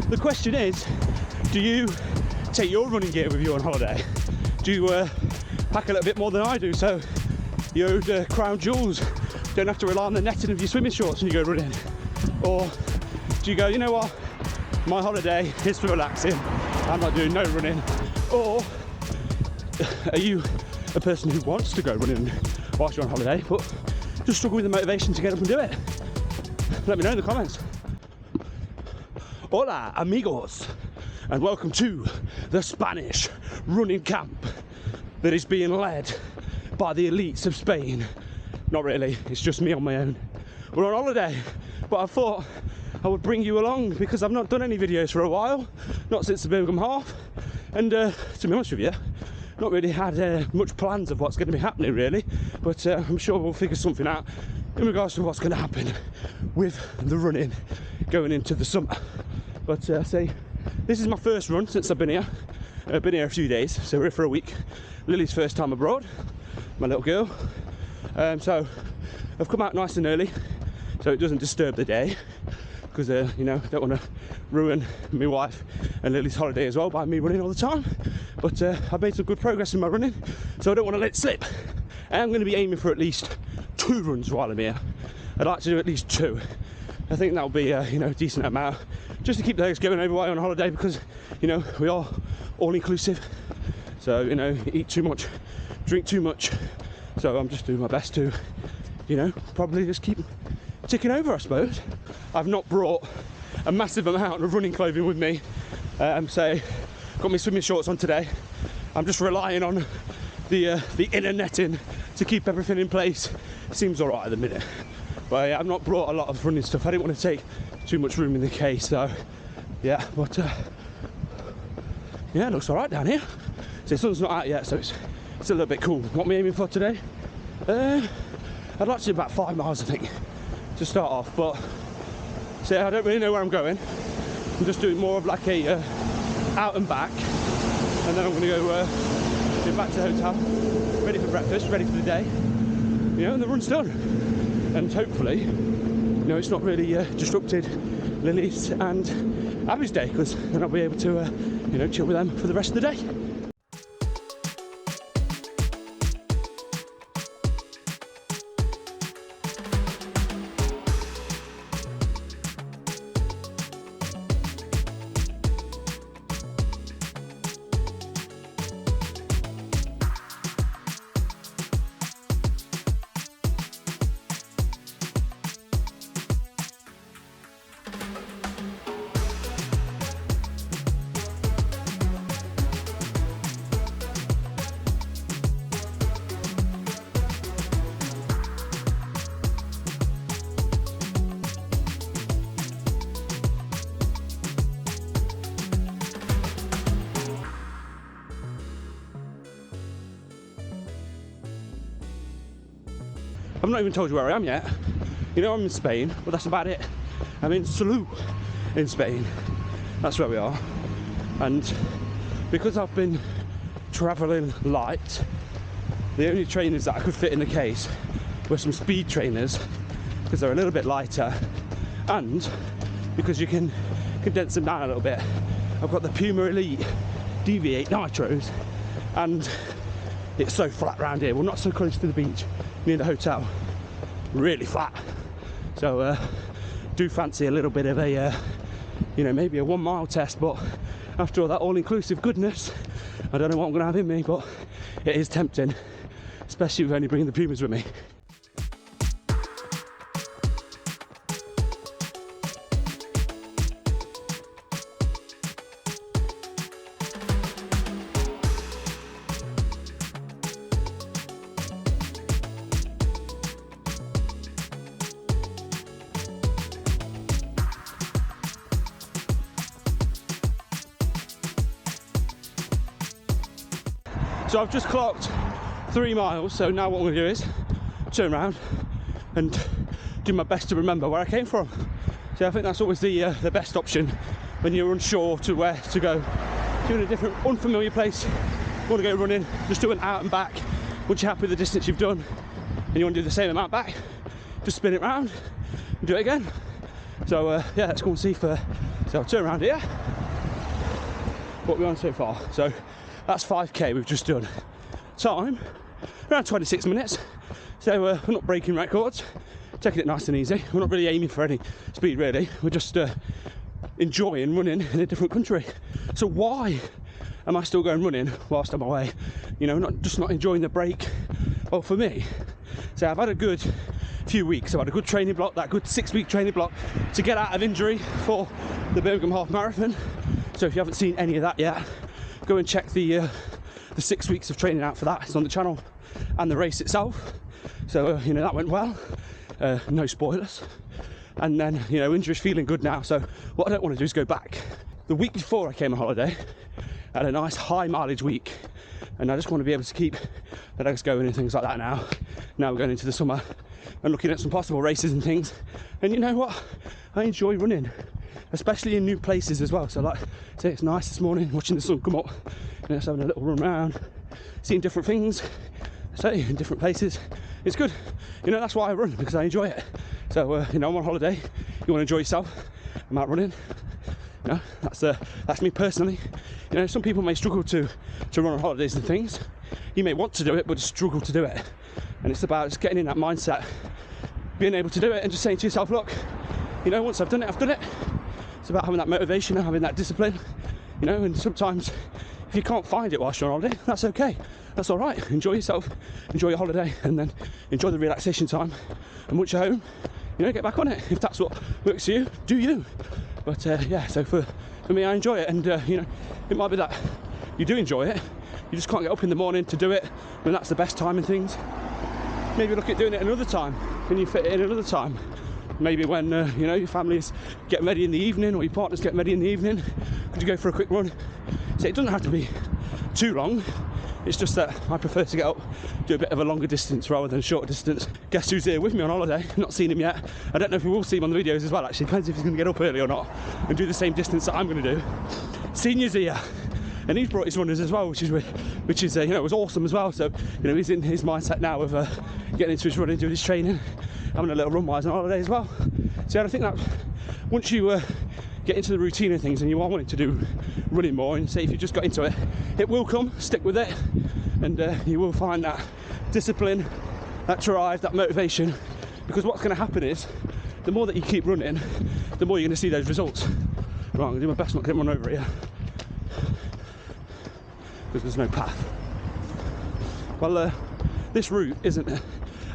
the question is, do you take your running gear with you on holiday? Do you pack a little bit more than I do, so your crown jewels don't have to rely on the netting of your swimming shorts when you go running? Or do you go, you know what, my holiday is for relaxing, I'm not doing no running? Or are you a person who wants to go running whilst you're on holiday but just struggle with the motivation to get up and do it? Let me know in the comments. Hola amigos, and welcome to the Spanish running camp that is being led by the elites of Spain. Not really, it's just me on my own. We're on holiday, but I thought I would bring you along because I've not done any videos for a while, not since the Birmingham half, and to be honest with you, not really had much plans of what's going to be happening really, but I'm sure we'll figure something out in regards to what's going to happen with the running going into the summer. But say, this is my first run since I've been here. I've been here a few days, so we're here for a week. Lily's first time abroad, my little girl. So I've come out nice and early, so it doesn't disturb the day, because you know, don't want to ruin my wife and Lily's holiday as well by me running all the time. But I've made some good progress in my running, so I don't want to let it slip. I'm going to be aiming for at least 2 runs while I'm here. I'd like to do at least 2. I think that'll be you know, a decent amount, just to keep the legs going over while on holiday, because you know, we are all inclusive, so you know, eat too much, drink too much, so I'm just doing my best to, you know, probably just keep ticking over, I suppose. I've not brought a massive amount of running clothing with me, so got my swimming shorts on today. I'm just relying on the inner netting to keep everything in place. Seems alright at the minute, but I've not brought a lot of running stuff. I didn't want to take too much room in the case, so yeah, but yeah, it looks alright down here. So the sun's not out yet, so it's a little bit cool. What am I aiming for today? I'd like to do about 5 miles, I think, to start off, but so I don't really know where I'm going. I'm just doing more of like a out and back, and then I'm going to go back to the hotel, ready for breakfast, ready for the day, you know, and the run's done. And hopefully, you know, it's not really disrupted Lily's and Abby's day, because then I'll be able to, you know, chill with them for the rest of the day. I've not even told you where I am yet. You know, I'm in Spain, but that's about it. I'm in Salou in Spain. That's where we are. And because I've been travelling light, the only trainers that I could fit in the case were some speed trainers, because they're a little bit lighter, and because you can condense them down a little bit. I've got the Puma Elite DV8 Nitros, and it's so flat around here. We're not so close to the beach near the hotel, really flat. So do fancy a little bit of a you know, maybe a 1 mile test, but after all that all-inclusive goodness, I don't know what I'm gonna have in me, but it is tempting, especially with only bringing the Pumas with me. So I've just clocked 3 miles, so now what I'm going to do is turn around and do my best to remember where I came from. So I think that's always the best option when you're unsure to where to go. If you're in a different, unfamiliar place, you want to go running, just do an out and back. Once you're happy with the distance you've done and you want to do the same amount back, just spin it round and do it again. So yeah, let's go and see for So I'll turn around here. What we're on so far. So that's 5k we've just done. Time, around 26 minutes. So we're not breaking records, taking it nice and easy. We're not really aiming for any speed really. We're just enjoying running in a different country. So why am I still going running whilst I'm away? You know, not enjoying the break. Well, for me, so I've had a good few weeks. I've had a good training block, that good 6-week training block to get out of injury for the Birmingham Half Marathon. So if you haven't seen any of that yet, go and check the 6 weeks of training out for that. It's on the channel, and the race itself. So you know, that went well. No spoilers. And then, you know, injury's feeling good now. So what I don't want to do is go back. The week before I came on holiday, I had a nice high mileage week, and I just want to be able to keep the legs going and things like that now. Now we're going into the summer and looking at some possible races and things. And you know what? I enjoy running, especially in new places as well. So like, say it's nice this morning, watching the sun come up, you know, just having a little run around, seeing different things, say in different places. It's good. You know, that's why I run, because I enjoy it. So, you know, I'm on holiday, you want to enjoy yourself, I'm out running. You know, that's me personally. You know, some people may struggle to run on holidays and things. You may want to do it, but struggle to do it. And it's about just getting in that mindset, being able to do it, and just saying to yourself, look, you know, once I've done it, I've done it. It's about having that motivation and having that discipline. You know, and sometimes if you can't find it whilst you're on holiday, that's okay. That's all right. Enjoy yourself, enjoy your holiday, and then enjoy the relaxation time. And once you're home, you know, get back on it. If that's what works for you, do you. But yeah, so for me, I enjoy it. And you know, it might be that you do enjoy it, you just can't get up in the morning to do it when that's the best time and things. Maybe look at doing it another time. Can you fit it in another time? Maybe when you know, your family's getting ready in the evening, or your partner's getting ready in the evening, could you go for a quick run? So it doesn't have to be too long. It's just that I prefer to get up, do a bit of a longer distance rather than a shorter distance. Guess who's here with me on holiday? Not seen him yet. I don't know if we will see him on the videos as well, actually. Depends if he's going to get up early or not and do the same distance that I'm going to do. Senior's here, and he's brought his runners as well, which is you know, it was awesome as well. So you know, he's in his mindset now of getting into his running, doing his training, having a little run while he's on holiday as well. So I think that once you get into the routine of things and you are wanting to do running more, and say if you just got into it, it will come. Stick with it, and you will find that discipline, that drive, that motivation. Because what's going to happen is, the more that you keep running, the more you're going to see those results. Right, I'm going to do my best not to get run over here, because there's no path. Well, this route isn't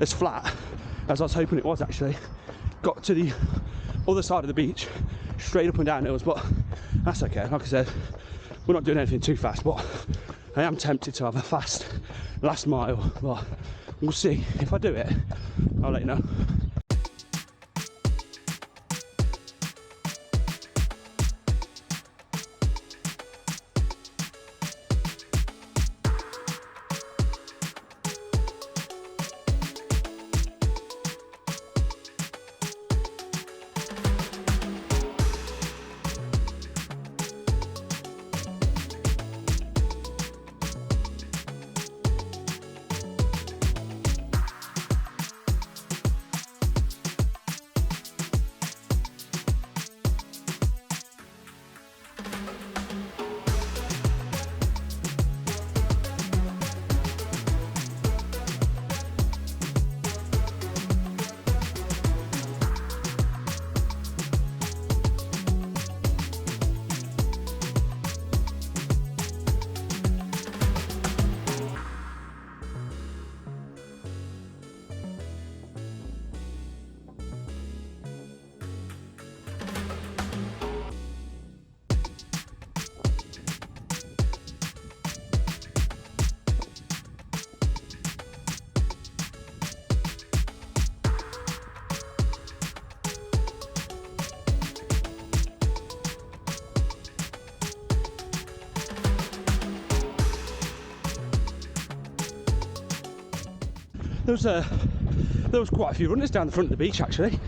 as flat as I was hoping it was actually. Got to the other side of the beach, straight up and down hills, but that's okay. Like I said, we're not doing anything too fast, but I am tempted to have a fast last mile, but we'll see. If I do it, I'll let you know. There was quite a few runners down the front of the beach actually.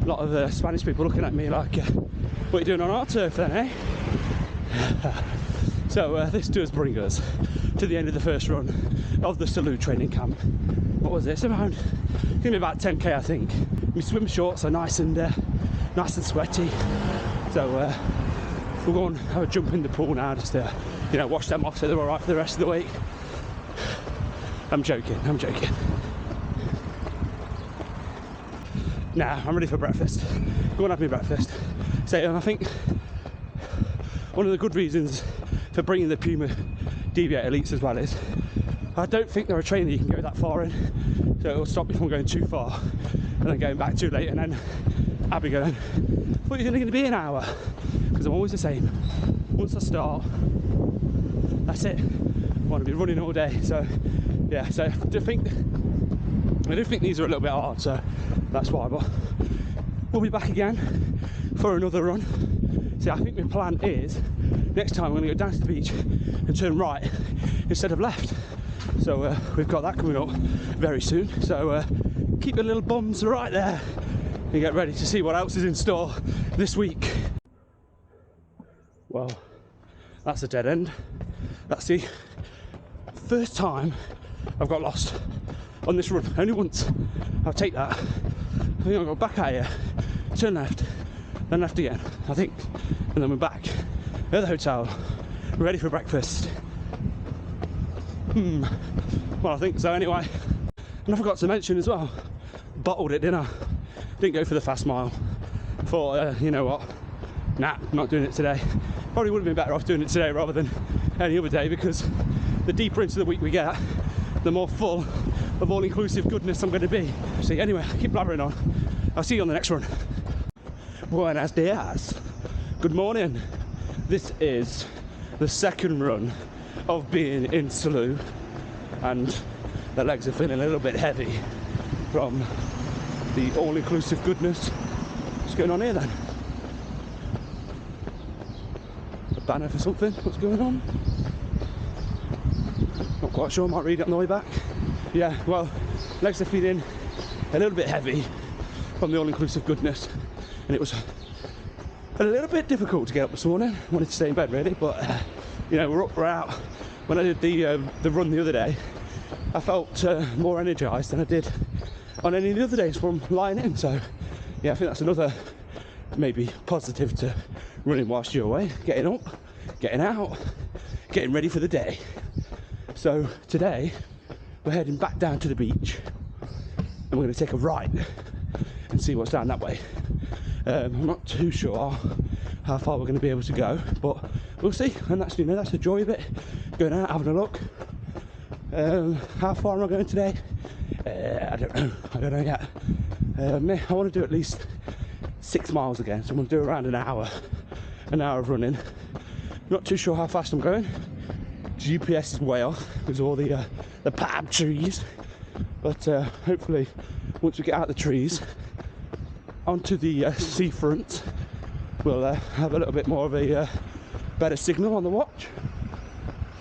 A lot of Spanish people looking at me like, what are you doing on our turf then, eh? So this does bring us to the end of the first run of the Salou training camp. What was it? It's around, give me about 10k I think. My swim shorts are nice and sweaty. So we'll go and have a jump in the pool now, just to, you know, wash them off so they're all right for the rest of the week. I'm joking. Nah, I'm ready for breakfast. Go and have me breakfast. So, and I think one of the good reasons for bringing the Puma Deviate Elites as well is I don't think they're a trainer you can go that far in, so it'll stop me from going too far and then going back too late, and then I'll be going, I thought you're only going to be an hour, because I'm always the same. Once I start, that's it. I want to be running all day. So yeah, so I do think these are a little bit hard, so that's why. But we'll be back again for another run. See, I think my plan is next time I'm going to go down to the beach and turn right instead of left. So we've got that coming up very soon. So keep your little bums right there and get ready to see what else is in store this week. Well, that's a dead end. That's the first time I've got lost on this run. Only once. I'll take that. I think I'll go back out here, turn left, then left again, I think, and then we're back at the hotel, ready for breakfast. Well, I think so anyway. And I forgot to mention as well, bottled at dinner. Didn't go for the fast mile. Thought, you know what, nah, not doing it today. Probably would have been better off doing it today rather than any other day, because the deeper into the week we get, the more full of all-inclusive goodness I'm going to be. See, anyway, keep blabbering on. I'll see you on the next run. Buenos dias. Good morning. This is the second run of being in Salou, and the legs are feeling a little bit heavy from the all-inclusive goodness. What's going on here then? A banner for something? What's going on? Not quite sure, might read it on the way back. Yeah, well, legs are feeling a little bit heavy from the all-inclusive goodness, and it was a little bit difficult to get up this morning. Wanted to stay in bed really, but you know, we're up, we're out. When I did the run the other day, I felt more energised than I did on any of the other days from lying in. So yeah, I think that's another maybe positive to running whilst you're away. Getting up, getting out, getting ready for the day. So today we're heading back down to the beach, and we're going to take a right and see what's down that way. I'm not too sure how far we're going to be able to go, but we'll see. And that's, you know, that's the joy of it, going out, having a look. How far am I going today? I don't know yet. I want to do at least 6 miles again, so I'm going to do around an hour of running. Not too sure how fast I'm going. GPS is way off because of all the palm trees, but hopefully once we get out of the trees onto the seafront, we'll have a little bit more of a better signal on the watch,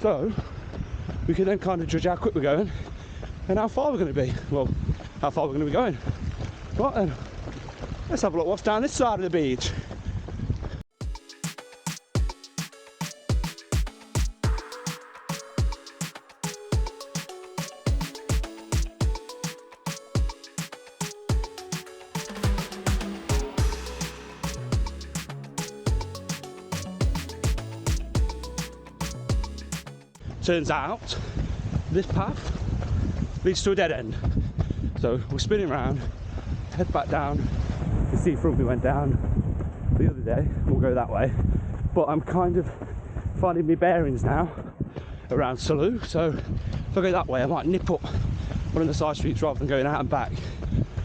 so we can then kind of judge how quick we're going and how far we're going to be. Well, how far we're going to be going. Right then, let's have a look what's down this side of the beach. Turns out this path leads to a dead end, so we're spinning around, head back down the seafront we went down the other day. We'll go that way, but I'm kind of finding my bearings now around Salou, so if I go that way I might nip up one of the side streets rather than going out and back,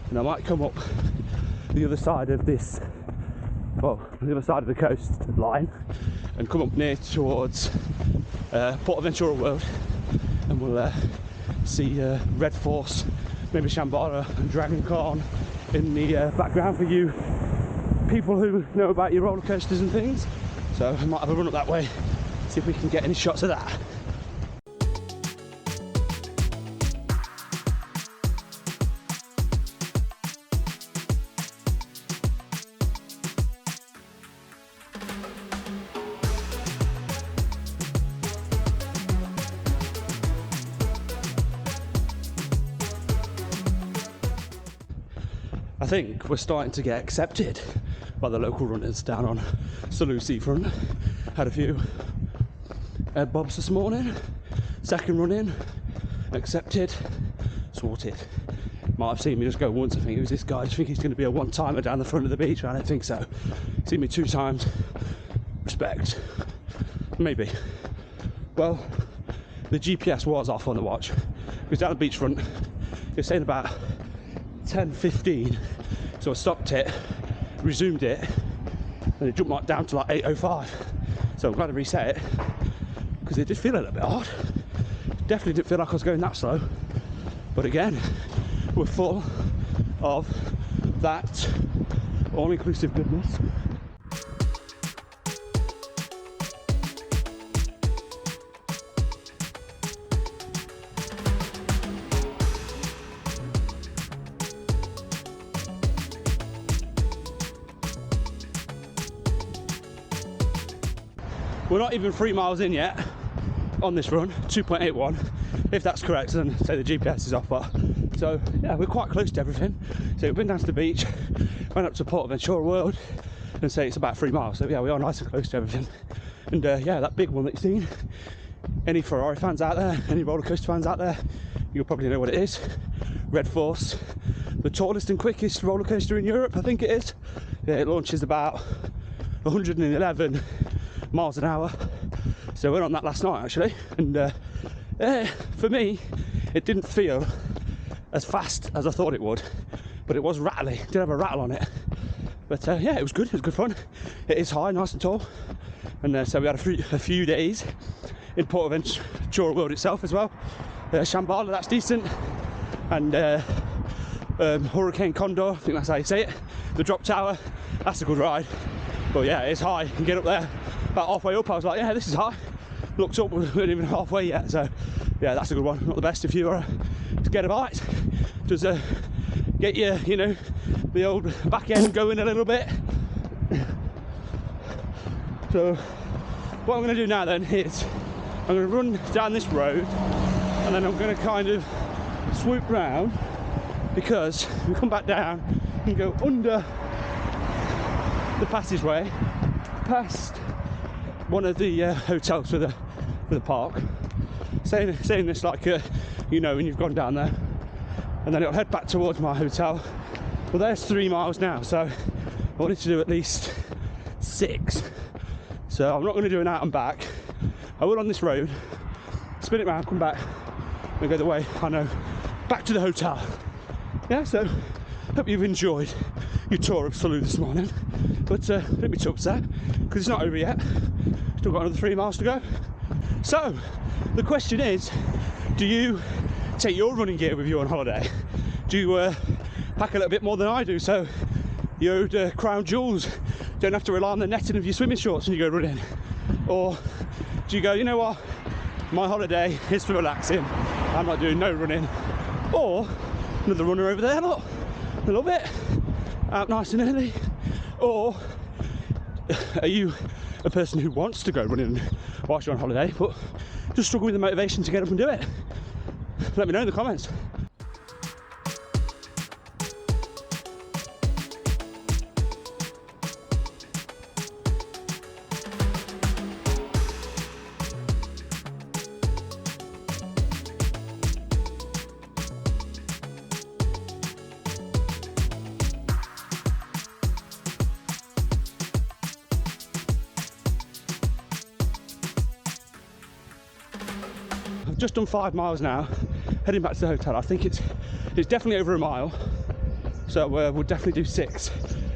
and I might come up the other side of this, well, the other side of the coastline, and come up near towards PortAventura World, and we'll see Red Force, maybe Shambhala and Dragon Khan in the background for you people who know about your roller coasters and things. So I might have a run up that way, see if we can get any shots of that. I think we're starting to get accepted by the local runners down on Salou seafront. Had a few bobs this morning. Second run in, accepted, sorted. Might have seen me just go once. I think it was this guy. I think he's going to be a one-timer down the front of the beach. I don't think so. Seen me 2 times. Respect. Maybe. Well, the GPS was off on the watch. It was down the beachfront. It was saying about 10:15. So I stopped it, resumed it, and it jumped like down to like 8:05. So I'm glad I reset it, because it did feel a little bit odd. Definitely didn't feel like I was going that slow. But again, we're full of that all-inclusive goodness. We're not even 3 miles in yet on this run, 2.81. If that's correct, then say the GPS is off. But so yeah, we're quite close to everything. So we've been down to the beach, went up to PortAventura World, and say it's about 3 miles. So yeah, we are nice and close to everything. And yeah, that big one that you've seen. Any Ferrari fans out there, any roller coaster fans out there, you'll probably know what it is. Red Force, the tallest and quickest roller coaster in Europe, I think it is. Yeah, it launches about 111 miles an hour. So we went on that last night actually, and for me it didn't feel as fast as I thought it would, but it was rattly. It did have a rattle on it, but yeah, it was good fun. It is high, nice and tall, and so we had a few days in PortAventura World itself as well. Shambhala, that's decent, and Hurricane Condor, I think that's how you say it, the drop tower, that's a good ride. But yeah, it's high. You get up there, about halfway up I was like, yeah, this is high. Looked up, we weren't even halfway yet, so yeah, that's a good one. Not the best if you are scared of heights. Does get you know, the old back end going a little bit. So what I'm going to do now then is I'm going to run down this road, and then I'm going to kind of swoop round, because we come back down and go under the passageway past one of the hotels for the park, saying this like you know, when you've gone down there, and then it'll head back towards my hotel. Well, there's 3 miles now, so I wanted to do at least 6, so I'm not going to do an out and back. I will on this road, spin it round, come back and go the way I know back to the hotel. Yeah, so hope you've enjoyed your tour of Salou this morning, but don't be too upset because it's not over yet. Still got another 3 miles to go. So the question is, do you take your running gear with you on holiday? Do you pack a little bit more than I do, so your crown jewels don't have to rely on the netting of your swimming shorts when you go running? Or do you go, you know what, my holiday is for relaxing, I'm not doing no running? Or another runner over there, look, a little bit out nice and early. Or are you a person who wants to go running whilst you're on holiday but just struggle with the motivation to get up and do it? Let me know in the comments. Just done 5 miles now, heading back to the hotel. I think it's definitely over a mile, so we'll definitely do 6,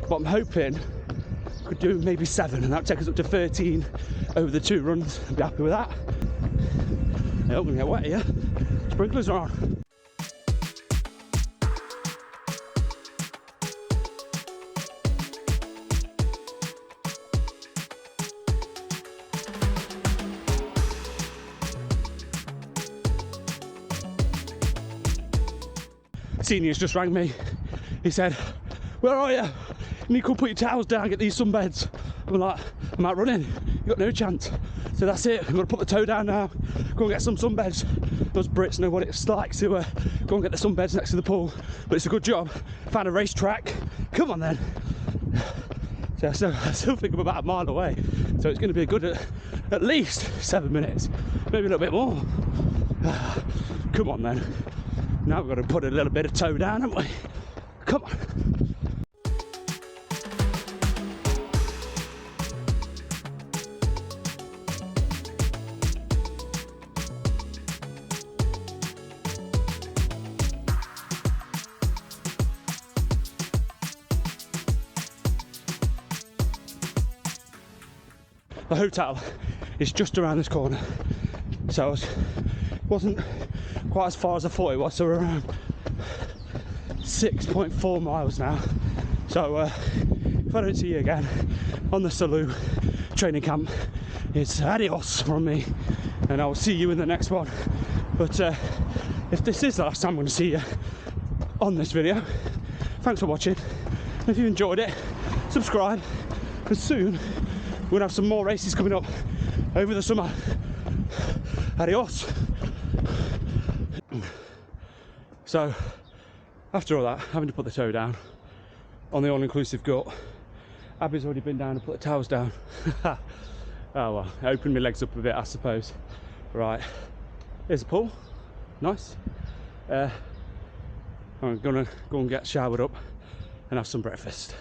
but I'm hoping we could do maybe 7, and that would take us up to 13 over the 2 runs. I'd be happy with that. Yeah, I'm gonna get wet here. Sprinklers are on. Senior's just rang me. He said, where are you? You need to put your towels down, get these sunbeds. I'm like, I'm out running, you've got no chance. So that's it, I'm gonna put the toe down now, go and get some sunbeds. Those Brits know what it's like to go and get the sunbeds next to the pool. But it's a good job, found a racetrack, come on then. So I still think I'm about a mile away. So it's going to be a good at least 7 minutes, maybe a little bit more. Come on then. Now we've got to put a little bit of toe down, haven't we? Come on. The hotel is just around this corner, so it wasn't quite as far as I thought it was, so we're around 6.4 miles now. So if I don't see you again on the Salou training camp, it's adios from me, and I will see you in the next one. But if this is the last time I'm going to see you on this video, thanks for watching. If you enjoyed it, subscribe, because soon we're going to have some more races coming up over the summer. Adios. So, after all that, having to put the toe down on the all-inclusive gut, Abby's already been down and put the towels down. Oh well, I opened my legs up a bit, I suppose. Right, here's a pool. Nice. I'm going to go and get showered up and have some breakfast.